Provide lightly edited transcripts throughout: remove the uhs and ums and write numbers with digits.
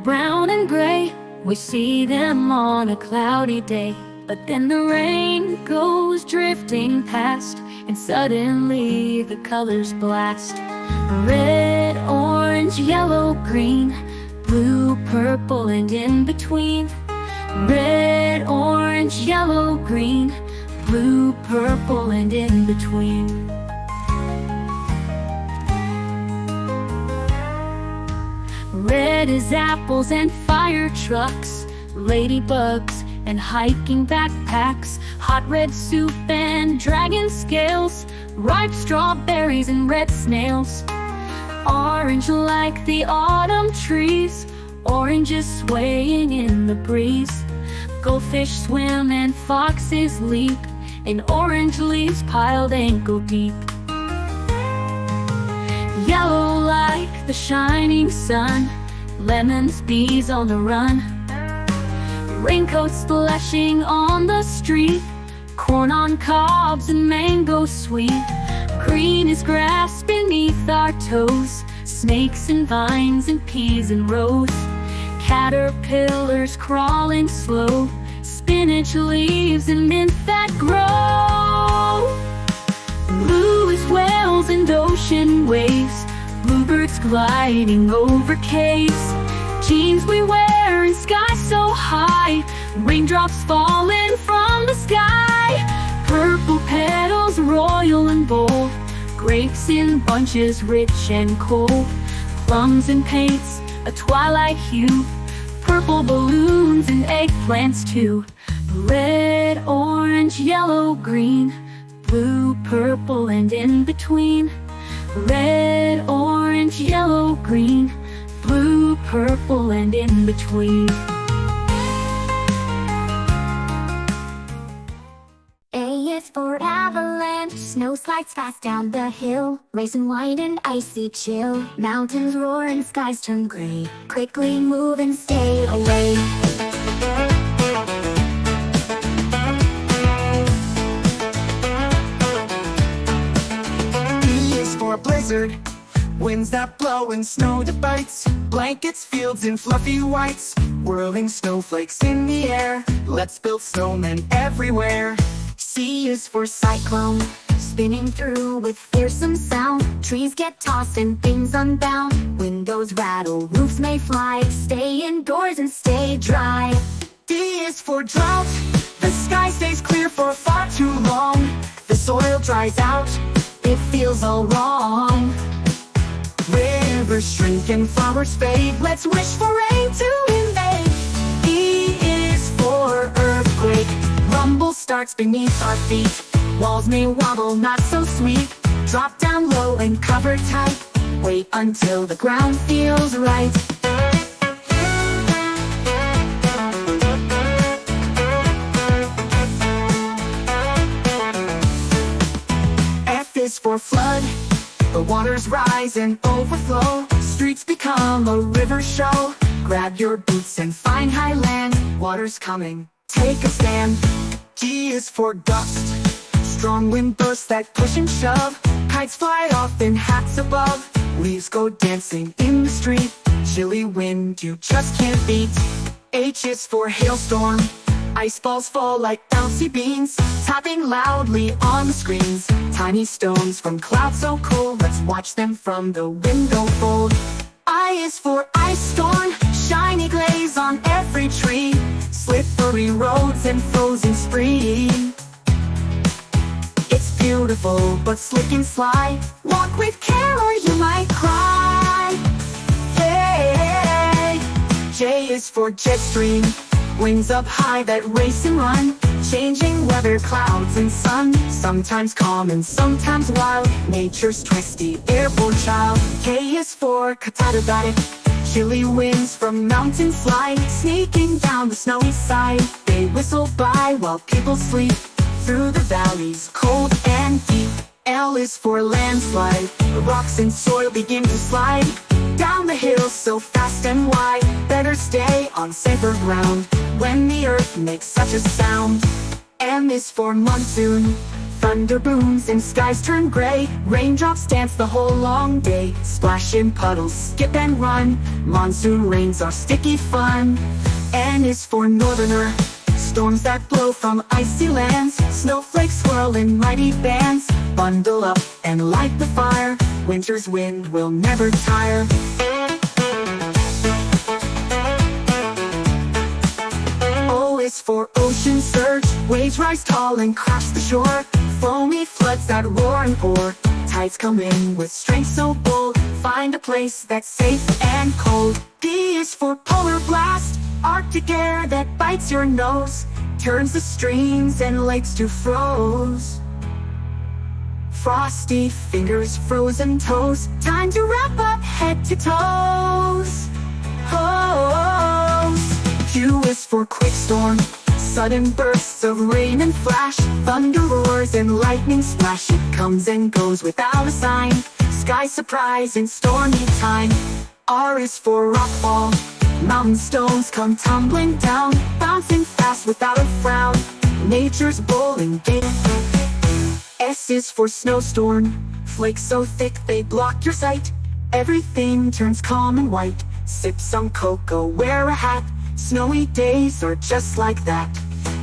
brown and gray. We see them on a cloudy day, but then the rain goes drifting past, and suddenly the colors blast. Red, orange, yellow, green, blue, purple, and in between. Red, orange, yellow, green, blue, purple, and in between. Red is apples and fire trucks, ladybugs and hiking backpacks, hot red soup and dragon scales, ripe strawberries and red snails. Orange like the autumn trees, oranges swaying in the breeze. Goldfish swim and foxes leap in orange leaves piled ankle deep. Yellow like the shining sun, lemons, bees on the run. Raincoats splashing on the street, corn on cobs and mango sweet. Green is grass beneath our toes, snakes and vines and peas and rose. Caterpillars crawling slow, spinach leaves and mint that grow. Blue is whales and ocean waves, bluebirds gliding over caves. Jeans we wear in sky so high, raindrops falling from the sky. Purple petals royal and bold, grapes in bunches rich and cold. Plums and paints a twilight hue, purple balloons and eggplants too. Red, orange, yellow, green, blue, purple, and in between. Red, orange, yellow, green, blue, purple, and in between. A is for avalanche, snow slides fast down the hill, racing white and icy chill. Mountains roar and skies turn gray, quickly move and stay away. B is for blizzard, winds that blow and snow that bites. Blankets, fields in fluffy whites, whirling snowflakes in the air. Let's build snowmen everywhere. C is for cyclone, spinning through with fearsome sound. Trees get tossed and things unbound. Windows rattle, roofs may fly. Stay indoors and stay dry. D is for drought, the sky stays clear for far too long. The soil dries out, it feels all wrong. Rivers shrink and flowers fade, let's wish for rain to invade. E is for earthquake, rumble starts beneath our feet. Walls may wobble, not so sweet. Drop down low and cover tight. Wait until the ground feels right. F is for flood, the waters rise and overflow. Streets become a river show. Grab your boots and find high land. Water's coming, take a stand. G is for gust, strong wind bursts that push and shove. Kites fly off in hats above. Leaves go dancing in the street. Chilly wind you just can't beat. H is for hailstorm, ice balls fall like bouncy beans, tapping loudly on the screens. Tiny stones from clouds so cold, let's watch them from the window fold. I is for ice storm, shiny glaze on every tree. Slippery roads and frozen spree. It's beautiful but slick and sly. Walk with care or you might cry. Hey, J is for jet stream, wings up high that race and run. Changing weather, clouds and sun, sometimes calm and sometimes wild. Nature's twisty airborne child. K is for catadiatic, chilly winds from mountains slide, sneaking down the snowy side. They whistle by while people sleep, through the valleys, cold and deep. L is for landslide, rocks and soil begin to slide down the hills so fast and wide. Better stay on safer ground when the earth makes such a sound. M is for monsoon, Thunder booms and skies turn gray. Raindrops dance the whole long day. Splash in puddles, skip and run. Monsoon rains are sticky fun. N is for northerner. Storms that blow from icy lands. Snowflakes swirl in mighty bands. Bundle up and light the fire. Winter's wind will never tire. O is for ocean surge. Waves rise tall and crash the shore. Foamy floods that roar and pour. Tides come in with strength so bold. Find a place that's safe and cold. D is for polar blast. Arctic air that bites your nose. Turns the streams and lakes to froze. Frosty fingers, frozen toes. Time to wrap up head to toes. Q is for quick storm. Sudden bursts of rain and flash. Thunder roars and lightning splash. It comes and goes without a sign. Sky surprise in stormy time. R is for rockfall. Mountain stones come tumbling down. Bouncing fast without a frown. Nature's bowling game. S is for snowstorm. Flakes so thick they block your sight. Everything turns calm and white. Sip some cocoa, wear a hat. Snowy days are just like that.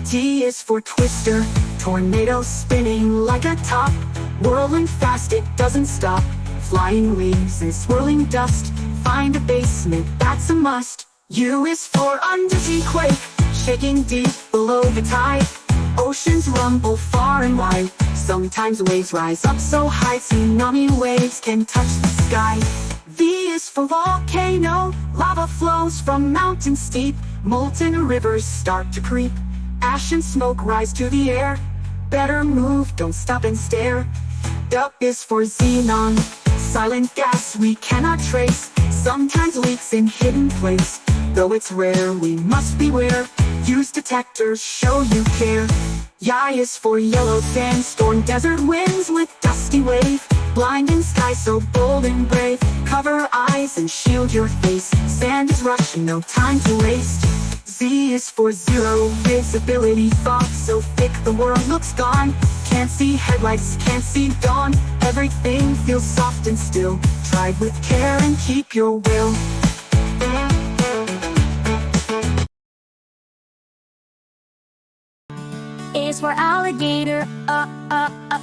T is for twister. Tornado spinning like a top. Whirling fast, it doesn't stop. Flying leaves and swirling dust. Find a basement, that's a must. U is for undersea quake. Shaking deep below the tide. Oceans rumble far and wide. Sometimes waves rise up so high. Tsunami waves can touch the sky. V is for volcano. Lava flows from mountains steep. Molten rivers start to creep. Ash and smoke rise to the air. Better move, don't stop and stare. W is for xenon. Silent gas we cannot trace. Sometimes leaks in hidden place. Though it's rare, we must beware. Use detectors, show you care. Y is for yellow sandstorm. Desert winds with dusty wave. Blinding sky so bold and brave. Cover eyes and shield your face. Sand is rushing, no time to waste. Z is for zero visibility. Fog so thick the world looks gone. Can't see headlights, can't see dawn. Everything feels soft and still. Drive with care and keep your will. Is for alligator,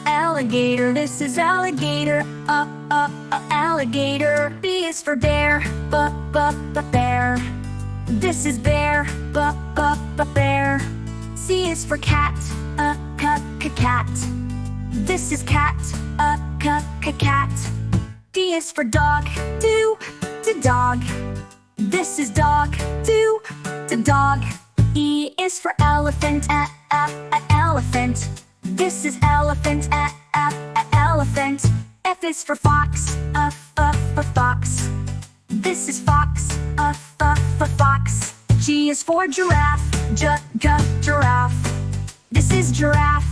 alligator. This is alligator, alligator. B is for bear, bear. This is bear, bear. C is for cat, cat. This is cat, cat. D is for dog, do dog. This is dog, do dog. E is for elephant, elephant. This is elephant, elephant. F is for fox, fox. This is fox, fox. G is for giraffe, giraffe. This is giraffe,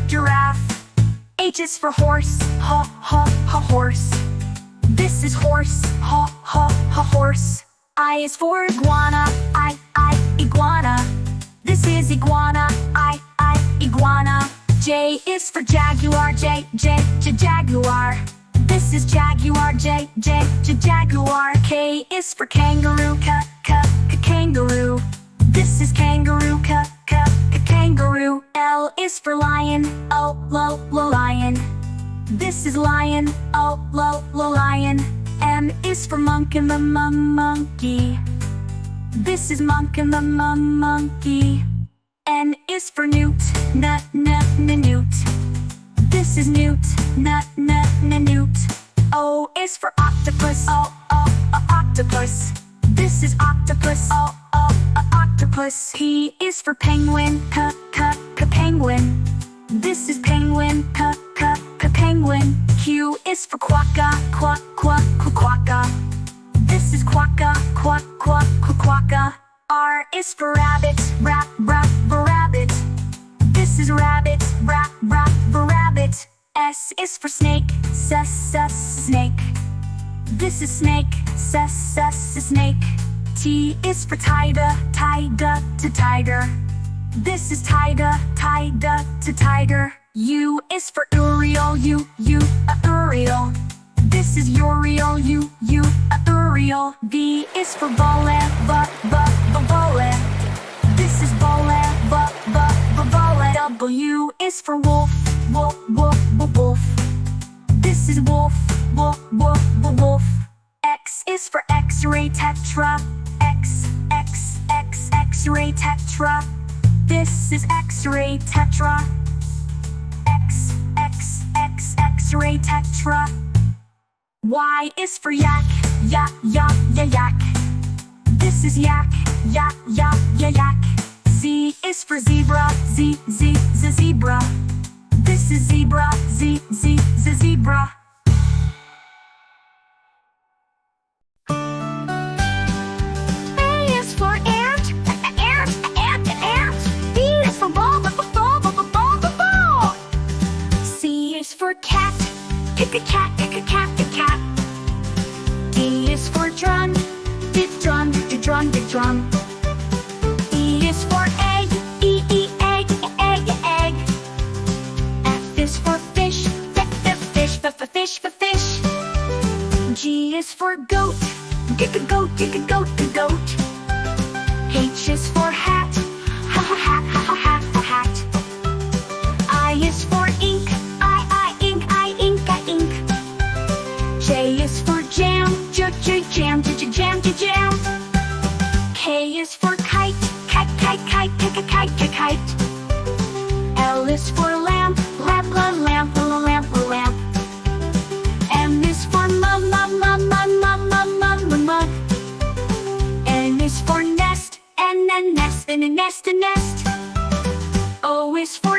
giraffe. H is for horse, horse. This is horse, horse. I is for iguana, iguana. This is iguana, iguana. J is for jaguar, jaguar. This is jaguar, jaguar. K is for kangaroo, kangaroo. This is kangaroo, kangaroo. L is for lion, lion. This is lion, lion. M is for monkey, monkey. This is monkey, monkey. N is for newt, newt. This is newt, newt. O is for octopus, octopus. This is octopus, octopus. P is for penguin, penguin. This is penguin, penguin. Q is for quokka, quokka. This is quokka, quokka. R is for rabbit, rabbit. This is rabbit, rabbit. S is for snake, snake. This is snake, snake. T is for tiger, tiger. This is tiger, tiger. U is for Uriel, Uriel. This is Uriel, Uriel. V is for Vole, Vole. This is Vole, Vole. W is for Wolf, Wolf. This is Wolf, Wolf. X is for X-ray Tetra, X-ray Tetra. This is X-ray Tetra, X-ray Tetra. Y is for Yak, Yak. This is Yak, Yak. Z is for Zebra, Zebra. This is Zebra, Zebra. A is for ant. B is for ball. C is for cat, cat. D is for drum, drum. E is for egg, egg. F is for fish, fish. G is for goat, goat. H is for hat, hat. I is for ink, ink. J is for jam, jam. K is for kite, kite. L is for lamp, lamp. M is for mug. N is for nest, and nest. O is for